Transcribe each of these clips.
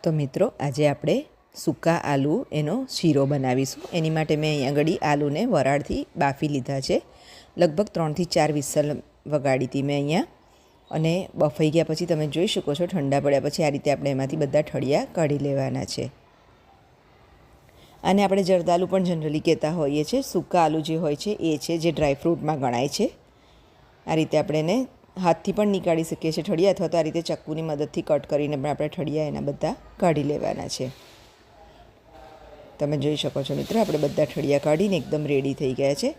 તો મિત્રો આજે આપણે સૂકા આલુ એનો શીરો બનાવીશું। એની માટે મેં અહીંયા આગળ આલુને વરાળથી બાફી લીધા છે। લગભગ 3 થી 4 વિસલ વગાડી હતી મેં અહીંયા, અને બફાઈ ગયા પછી તમે જોઈ શકો છો ઠંડા પડ્યા પછી આ રીતે આપણે એમાંથી બધા ઠળિયા કાઢી લેવાના છે। આને આપણે જરદાલુ પણ જનરલી કહેતા હોઈએ છીએ। સૂકા આલુ જે હોય છે એ છે જે ડ્રાય ફ્રૂટમાં ગણાય છે। આ રીતે આપણે એને હાથથી પણ નીકાળી શકીએ છીએ ઠળિયા, અથવા તો આ રીતે ચક્કુની મદદથી કટ કરીને પણ આપણે ઠળિયા એના બધા કાઢી લેવાના છે। તમે જોઈ શકો છો મિત્રો આપણે બધા ઠળિયા કાઢીને એકદમ રેડી થઈ ગયા છે।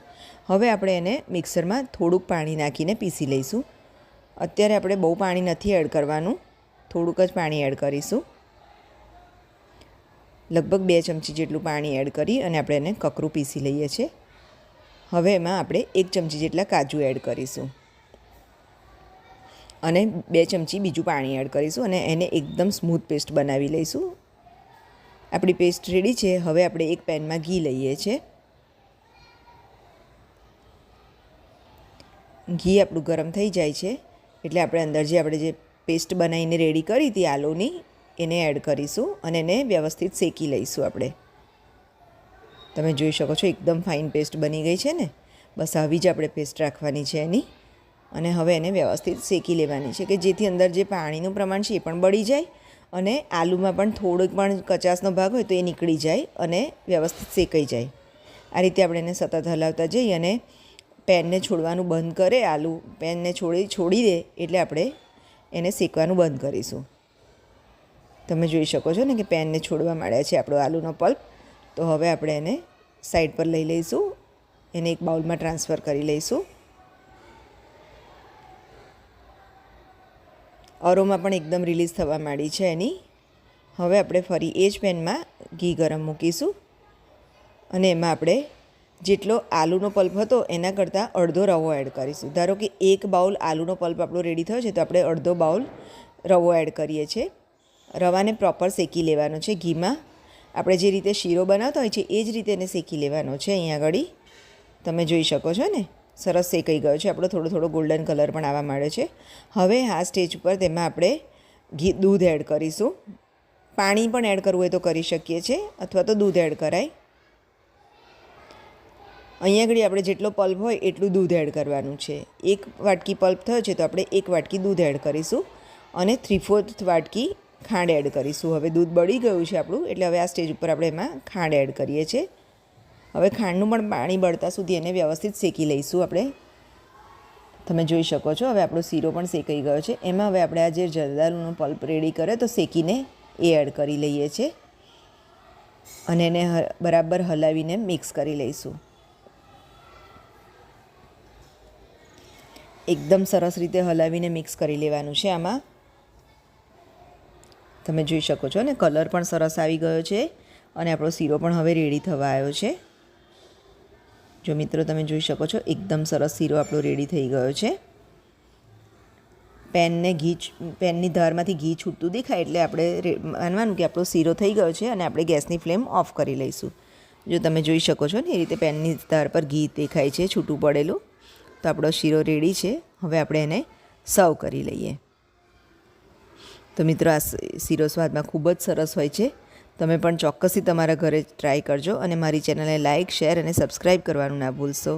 હવે આપણે એને મિક્સરમાં થોડુંક પાણી નાખીને પીસી લઈશું। અત્યારે આપણે બહુ પાણી નથી એડ કરવાનું, થોડુંક જ પાણી એડ કરીશું। લગભગ 2 ચમચી જેટલું પાણી એડ કરી અને આપણે એને કકરું પીસી લઈએ છીએ। હવે એમાં આપણે 1 ચમચી જેટલા કાજુ એડ કરીશું અને 2 ચમચી બીજું પાણી એડ કરીશું અને એને એકદમ સ્મૂથ પેસ્ટ બનાવી લઈશું। આપણી પેસ્ટ રેડી છે। હવે આપણે એક પેનમાં ઘી લઈએ છીએ। ઘી આપણું ગરમ થઈ જાય છે એટલે આપણે અંદર જે પેસ્ટ બનાવીને રેડી કરી હતી આલુની એને એડ કરીશું અને એને વ્યવસ્થિત શેકી લઈશું આપણે। તમે જોઈ શકો છો એકદમ ફાઇન પેસ્ટ બની ગઈ છે ને, બસ આવી જ આપણે પેસ્ટ રાખવાની છે એની, અને હવે એને વ્યવસ્થિત શેકી લેવાની છે કે જેથી અંદર જે પાણીનું પ્રમાણ છે એ પણ બળી જાય અને આલુમાં પણ થોડોક પણ કચાશનો ભાગ હોય તો એ નીકળી જાય અને વ્યવસ્થિત શેકાઈ જાય। આ રીતે આપણે એને સતત હલાવતા જઈએ અને પેનને છોડવાનું બંધ કરે, આલુ પેનને છોડી દે એટલે આપણે એને શેકવાનું બંધ કરીશું। તમે જોઈ શકો છો ને કે પેનને છોડવા માંડ્યા છે આપણો આલુનો પલ્પ। તો હવે આપણે એને સાઈડ પર લઈ લઈશું, એને એક બાઉલમાં ટ્રાન્સફર કરી લઈશું। અરોમાં પણ એકદમ રિલીઝ થવા માંડી છે એની। હવે આપણે ફરી એ જ પેનમાં ઘી ગરમ મૂકીશું અને એમાં આપણે જેટલો આલુનો પલ્પ હતો એના કરતાં અડધો રવો એડ કરીશું। ધારો કે 1 બાઉલ આલુનો પલ્પ આપણો રેડી થયો છે તો આપણે અડધો બાઉલ રવો એડ કરીએ છીએ। રવાને પ્રોપર શેકી લેવાનો છે ઘીમાં। આપણે જે રીતે શીરો બનાવતા હોય છે એ જ રીતે એને શેકી લેવાનો છે। અહીંયા આગળ તમે જોઈ શકો છો ને સરસ શેકાઈ ગયો છે આપણો, થોડો ગોલ્ડન કલર પણ આવવા માંડ્યો છે। હવે આ સ્ટેજ ઉપર તેમાં આપણે દૂધ એડ કરીશું। પાણી પણ એડ કરવું હોય તો કરી શકીએ છીએ અથવા તો દૂધ એડ કરાય। અહીંયા આગળ આપણે જેટલો પલ્પ હોય એટલું દૂધ એડ કરવાનું છે। 1 વાટકી પલ્પ થયો છે તો આપણે 1 વાટકી દૂધ એડ કરીશું અને 3/4 વાટકી ખાંડ એડ કરીશું। હવે દૂધ બળી ગયું છે આપણું એટલે હવે આ સ્ટેજ ઉપર આપણે એમાં ખાંડ એડ કરીએ છીએ। હવે ખાંડનું પણ પાણી બળતા સુધી એને વ્યવસ્થિત શેકી લઈશું આપણે। તમે જોઈ શકો છો હવે આપણો શીરો પણ શેકાઈ ગયો છે। એમાં હવે આપણે આ જે જરદાલુનો પલ્પ રેડી કરે તો શેકીને એ એડ કરી લઈએ છીએ અને એને બરાબર હલાવીને મિક્સ કરી લઈશું। એકદમ સરસ રીતે હલાવીને મિક્સ કરી લેવાનું છે આમાં। તમે જોઈ શકો છો ને કલર પણ સરસ આવી ગયો છે અને આપણો શીરો પણ હવે રેડી થવા આવ્યો છે। જો મિત્રો તમે જોઈ શકો છો એકદમ સરસ શીરો આપણો રેડી થઈ ગયો છે। પેનની ધારમાંથી ઘી છૂટતું દેખાય એટલે આપણે માનવાનું કે આપણો શીરો થઈ ગયો છે અને આપણે ગેસની ફ્લેમ ઓફ કરી લઈશું। જો તમે જોઈ શકો છો ને એ રીતે પેનની ધાર પર ઘી દેખાય છે છૂટું પડેલું, તો આપણો શીરો રેડી છે। હવે આપણે એને સર્વ કરી લઈએ। તો મિત્રો આ શીરો સ્વાદમાં ખૂબ જ સરસ હોય છે। તમે પણ ચોક્કસથી તમારા ઘરે ટ્રાય કરજો અને મારી ચેનલને લાઇક, શેર અને સબસ્ક્રાઈબ કરવાનું ના ભૂલશો।